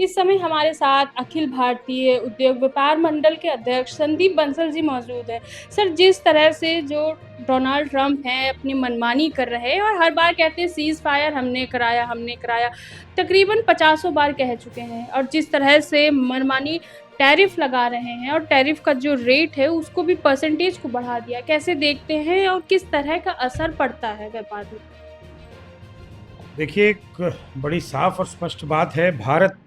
इस समय हमारे साथ अखिल भारतीय उद्योग व्यापार मंडल के अध्यक्ष संदीप बंसल जी मौजूद हैं। सर, जिस तरह से जो डोनाल्ड ट्रंप हैं अपनी मनमानी कर रहे हैं और हर बार कहते हैं सीज़ फायर हमने कराया, तकरीबन पचासों बार कह चुके हैं और जिस तरह से मनमानी टैरिफ लगा रहे हैं और टैरिफ का जो रेट है उसको भी परसेंटेज को बढ़ा दिया। कैसे देखते हैं और किस तरह का असर पड़ता है व्यापार में? देखिए, एक बड़ी साफ और स्पष्ट बात है। भारत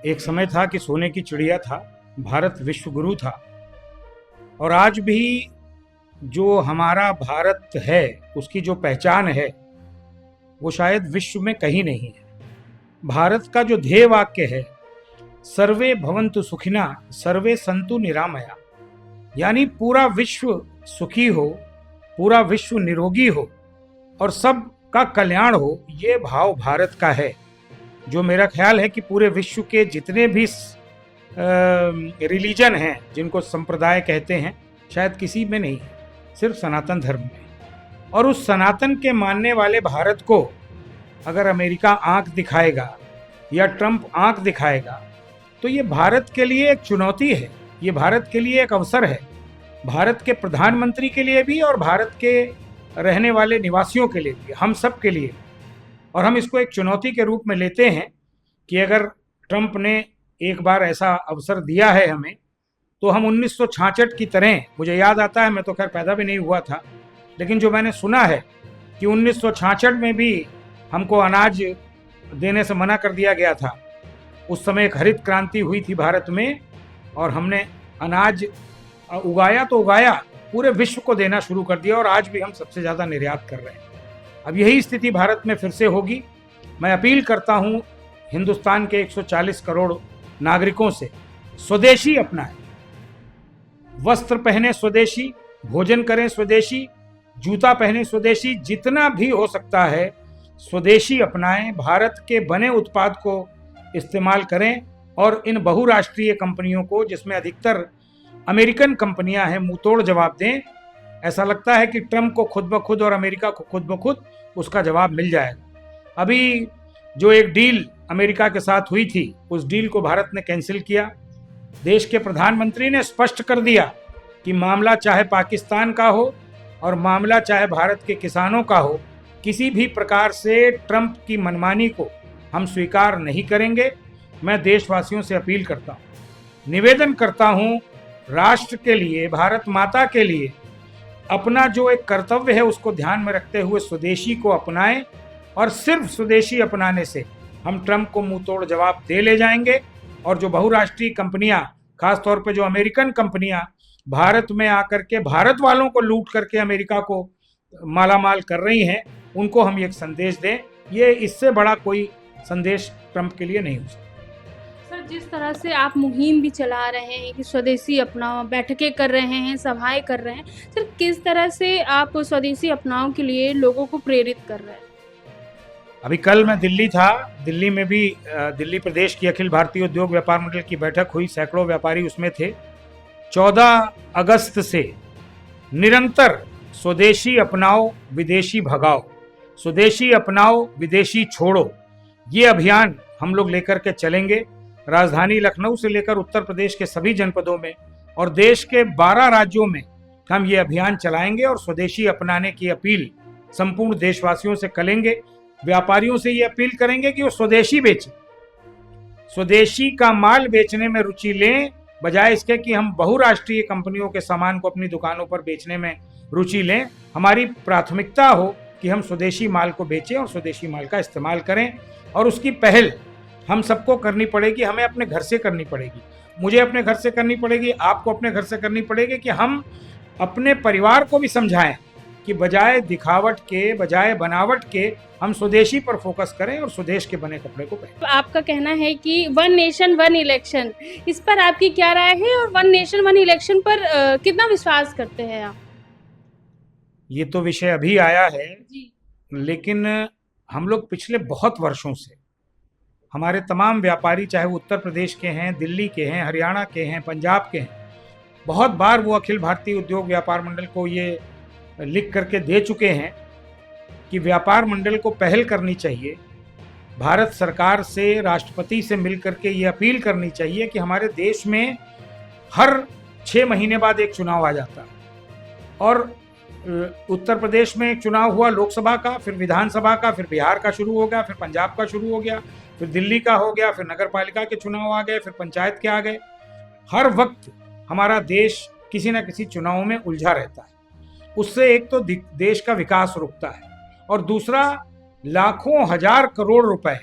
एक समय था कि सोने की चिड़िया था, भारत विश्व गुरु था। और आज भी जो हमारा भारत है उसकी जो पहचान है वो शायद विश्व में कहीं नहीं है। भारत का जो ध्येय वाक्य है, सर्वे भवन्तु सुखिना सर्वे सन्तु निरामया, यानी पूरा विश्व सुखी हो, पूरा विश्व निरोगी हो और सब का कल्याण हो, ये भाव भारत का है। जो मेरा ख्याल है कि पूरे विश्व के जितने भी रिलीजन हैं, जिनको संप्रदाय कहते हैं, शायद किसी में नहीं है, सिर्फ सनातन धर्म में। और उस सनातन के मानने वाले भारत को अगर अमेरिका आंख दिखाएगा या ट्रंप आंख दिखाएगा तो ये भारत के लिए एक चुनौती है, ये भारत के लिए एक अवसर है, भारत के प्रधानमंत्री के लिए भी और भारत के रहने वाले निवासियों के लिए भी, हम सब के लिए। और हम इसको एक चुनौती के रूप में लेते हैं कि अगर ट्रंप ने एक बार ऐसा अवसर दिया है हमें, तो हम 1966 की तरह, मुझे याद आता है, मैं तो खैर पैदा भी नहीं हुआ था, लेकिन जो मैंने सुना है कि 1966 में भी हमको अनाज देने से मना कर दिया गया था। उस समय एक हरित क्रांति हुई थी भारत में और हमने अनाज उगाया तो उगाया, पूरे विश्व को देना शुरू कर दिया और आज भी हम सबसे ज़्यादा निर्यात कर रहे हैं। अब यही स्थिति भारत में फिर से होगी। मैं अपील करता हूँ हिंदुस्तान के 140 करोड़ नागरिकों से, स्वदेशी अपनाएं, वस्त्र पहने स्वदेशी, भोजन करें स्वदेशी, जूता पहने स्वदेशी, जितना भी हो सकता है स्वदेशी अपनाएं, भारत के बने उत्पाद को इस्तेमाल करें और इन बहुराष्ट्रीय कंपनियों को, जिसमें अधिकतर अमेरिकन कंपनियां हैं, मुंह तोड़ जवाब दें। ऐसा लगता है कि ट्रंप को खुद ब खुद और अमेरिका को खुद ब खुद उसका जवाब मिल जाएगा। अभी जो एक डील अमेरिका के साथ हुई थी, उस डील को भारत ने कैंसिल किया। देश के प्रधानमंत्री ने स्पष्ट कर दिया कि मामला चाहे पाकिस्तान का हो और मामला चाहे भारत के किसानों का हो, किसी भी प्रकार से ट्रंप की मनमानी को हम स्वीकार नहीं करेंगे। मैं देशवासियों से अपील करता हूँ, निवेदन करता हूँ, राष्ट्र के लिए, भारत माता के लिए अपना जो एक कर्तव्य है उसको ध्यान में रखते हुए स्वदेशी को अपनाएं और सिर्फ स्वदेशी अपनाने से हम ट्रंप को मुंह तोड़ जवाब दे ले जाएंगे। और जो बहुराष्ट्रीय कंपनियां, खासतौर पे जो अमेरिकन कंपनियां भारत में आकर के भारत वालों को लूट करके अमेरिका को मालामाल कर रही हैं, उनको हम एक संदेश दें। ये इससे बड़ा कोई संदेश ट्रंप के लिए नहीं हो सकता। सर, जिस तरह से आप मुहिम भी चला रहे हैं कि स्वदेशी अपनाओ, बैठकें कर रहे हैं, सभाएं कर रहे हैं, सर किस तरह से आप स्वदेशी अपनाओ के लिए लोगों को प्रेरित कर रहे हैं? अभी कल मैं दिल्ली था, दिल्ली में भी दिल्ली प्रदेश की अखिल भारतीय उद्योग व्यापार मंडल की बैठक हुई, सैकड़ों व्यापारी उसमें थे। 14 अगस्त से निरंतर स्वदेशी अपनाओ विदेशी भगाओ, स्वदेशी अपनाओ विदेशी छोड़ो, ये अभियान हम लोग लेकर के चलेंगे। राजधानी लखनऊ से लेकर उत्तर प्रदेश के सभी जनपदों में और देश के 12 राज्यों में हम ये अभियान चलाएंगे और स्वदेशी अपनाने की अपील संपूर्ण देशवासियों से करेंगे। व्यापारियों से ये अपील करेंगे कि वो स्वदेशी बेचें, स्वदेशी का माल बेचने में रुचि लें, बजाय इसके कि हम बहुराष्ट्रीय कंपनियों के सामान को अपनी दुकानों पर बेचने में रुचि लें। हमारी प्राथमिकता हो कि हम स्वदेशी माल को बेचें और स्वदेशी माल का इस्तेमाल करें। और उसकी पहल हम सबको करनी पड़ेगी, हमें अपने घर से करनी पड़ेगी, मुझे अपने घर से करनी पड़ेगी, आपको अपने घर से करनी पड़ेगी, कि हम अपने परिवार को भी समझाएं कि बजाय दिखावट के, बजाय बनावट के, हम स्वदेशी पर फोकस करें और स्वदेश के बने कपड़े को पहनें। आपका कहना है कि वन नेशन वन इलेक्शन, इस पर आपकी क्या राय है और वन नेशन वन इलेक्शन पर कितना विश्वास करते हैं आप? ये तो विषय अभी आया है जी। लेकिन हम लोग पिछले बहुत वर्षों से, हमारे तमाम व्यापारी, चाहे वो उत्तर प्रदेश के हैं, दिल्ली के हैं, हरियाणा के हैं, पंजाब के हैं, बहुत बार वो अखिल भारतीय उद्योग व्यापार मंडल को ये लिख करके दे चुके हैं कि व्यापार मंडल को पहल करनी चाहिए भारत सरकार से, राष्ट्रपति से मिलकर के ये अपील करनी चाहिए कि हमारे देश में हर 6 महीने बाद एक चुनाव आ जाता है। और उत्तर प्रदेश में एक चुनाव हुआ लोकसभा का, फिर विधानसभा का, फिर बिहार का शुरू हो गया, फिर पंजाब का शुरू हो गया, फिर दिल्ली का हो गया, फिर नगर पालिका के चुनाव आ गए, फिर पंचायत के आ गए। हर वक्त हमारा देश किसी न किसी चुनाव में उलझा रहता है। उससे एक तो देश का विकास रुकता है, और दूसरा लाखों हजार करोड़ रुपए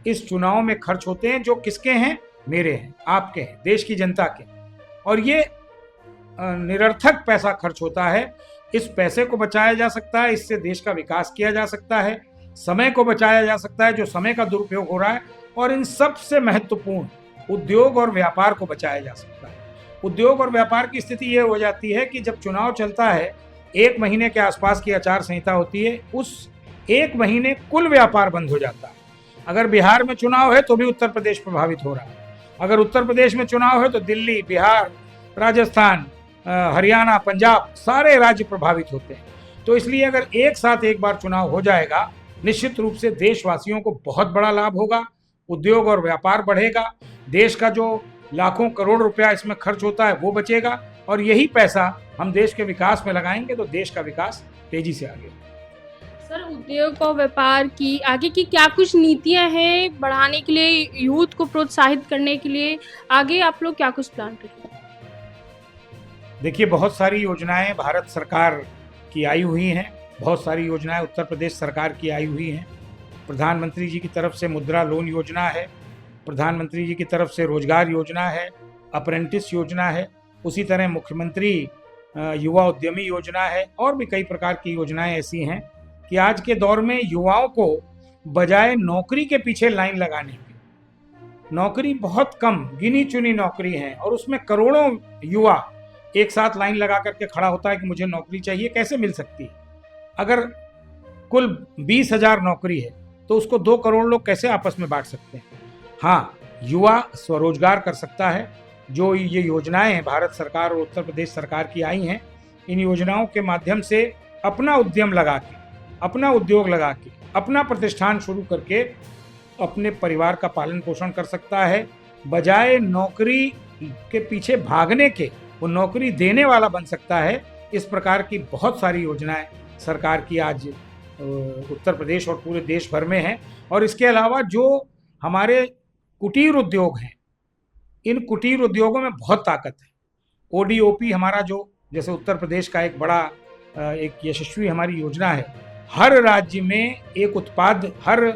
इस चुनाव में खर्च होते हैं, जो किसके हैं? मेरे हैं, आपके हैं, देश की जनता के। और ये निरर्थक पैसा खर्च होता है। इस पैसे को बचाया जा सकता है, इससे देश का विकास किया जा सकता है, समय को बचाया जा सकता है जो समय का दुरुपयोग हो रहा है, और इन सबसे महत्वपूर्ण उद्योग और व्यापार को बचाया जा सकता है। उद्योग और व्यापार की स्थिति ये हो जाती है कि जब चुनाव चलता है, 1 महीने के आसपास की आचार संहिता होती है, उस 1 महीने कुल व्यापार बंद हो जाता है। अगर बिहार में चुनाव है तो भी उत्तर प्रदेश प्रभावित हो रहा है, अगर उत्तर प्रदेश में चुनाव है तो दिल्ली, बिहार, राजस्थान, हरियाणा, पंजाब, सारे राज्य प्रभावित होते हैं। तो इसलिए अगर एक साथ एक बार चुनाव हो जाएगा, निश्चित रूप से देशवासियों को बहुत बड़ा लाभ होगा, उद्योग और व्यापार बढ़ेगा, देश का जो लाखों करोड़ रुपया इसमें खर्च होता है वो बचेगा, और यही पैसा हम देश के विकास में लगाएंगे तो देश का विकास तेजी से आगे। सर, उद्योग और व्यापार की आगे की क्या कुछ नीतियां हैं बढ़ाने के लिए, यूथ को प्रोत्साहित करने के लिए आगे आप लोग क्या कुछ प्लान कर रहे हैं? देखिए, बहुत सारी योजनाएं भारत सरकार की आई हुई हैं, बहुत सारी योजनाएं उत्तर प्रदेश सरकार की आई हुई हैं। प्रधानमंत्री जी की तरफ से मुद्रा लोन योजना है, प्रधानमंत्री जी की तरफ से रोजगार योजना है, अप्रेंटिस योजना है, उसी तरह मुख्यमंत्री युवा उद्यमी योजना है, और भी कई प्रकार की योजनाएं ऐसी हैं कि आज के दौर में युवाओं को बजाय नौकरी के पीछे लाइन लगाने की, नौकरी बहुत कम गिनी चुनी नौकरी है और उसमें करोड़ों युवा एक साथ लाइन लगा करके खड़ा होता है कि मुझे नौकरी चाहिए, कैसे मिल सकती है? अगर कुल 20,000 नौकरी है तो उसको 2 करोड़ लोग कैसे आपस में बांट सकते हैं? हाँ, युवा स्वरोजगार कर सकता है। जो ये योजनाएं हैं भारत सरकार और उत्तर प्रदेश सरकार की आई हैं, इन योजनाओं के माध्यम से अपना उद्यम लगा के, अपना उद्योग लगा के, अपना प्रतिष्ठान शुरू करके अपने परिवार का पालन पोषण कर सकता है, बजाय नौकरी के पीछे भागने के वो नौकरी देने वाला बन सकता है। इस प्रकार की बहुत सारी योजनाएं सरकार की आज उत्तर प्रदेश और पूरे देश भर में हैं। और इसके अलावा जो हमारे कुटीर उद्योग हैं, इन कुटीर उद्योगों में बहुत ताकत है। ओडीओपी हमारा जो जैसे उत्तर प्रदेश का एक बड़ा एक यशस्वी हमारी योजना है, हर राज्य में एक उत्पाद, हर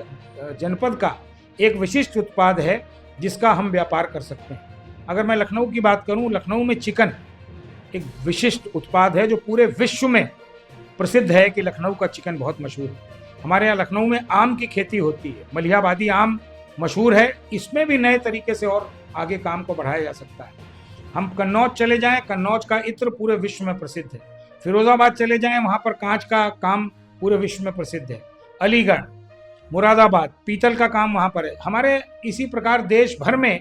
जनपद का एक विशिष्ट उत्पाद है जिसका हम व्यापार कर सकते हैं। अगर मैं लखनऊ की बात करूं, लखनऊ में चिकन एक विशिष्ट उत्पाद है जो पूरे विश्व में प्रसिद्ध है कि लखनऊ का चिकन बहुत मशहूर है। हमारे यहाँ लखनऊ में आम की खेती होती है, मलिहाबादी आम मशहूर है, इसमें भी नए तरीके से और आगे काम को बढ़ाया जा सकता है। हम कन्नौज चले जाएं, कन्नौज का इत्र पूरे विश्व में प्रसिद्ध है। फिरोजाबाद चले जाएं, वहाँ पर कांच का काम पूरे विश्व में प्रसिद्ध है। अलीगढ़, मुरादाबाद, पीतल का काम वहाँ पर है। हमारे इसी प्रकार देश भर में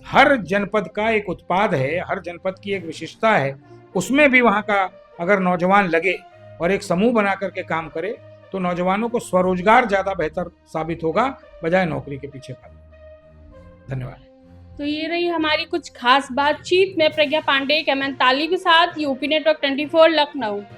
हर जनपद का एक उत्पाद है, हर जनपद की एक विशेषता है। उसमें भी वहाँ का अगर नौजवान लगे और एक समूह बना करके काम करे तो नौजवानों को स्वरोजगार ज़्यादा बेहतर साबित होगा बजाय नौकरी के पीछे भागने। धन्यवाद। तो ये रही हमारी कुछ खास बातचीत में प्रज्ञा पांडे, कैमन ताली के साथ, यूपी नेटवर्क 24 लखनऊ।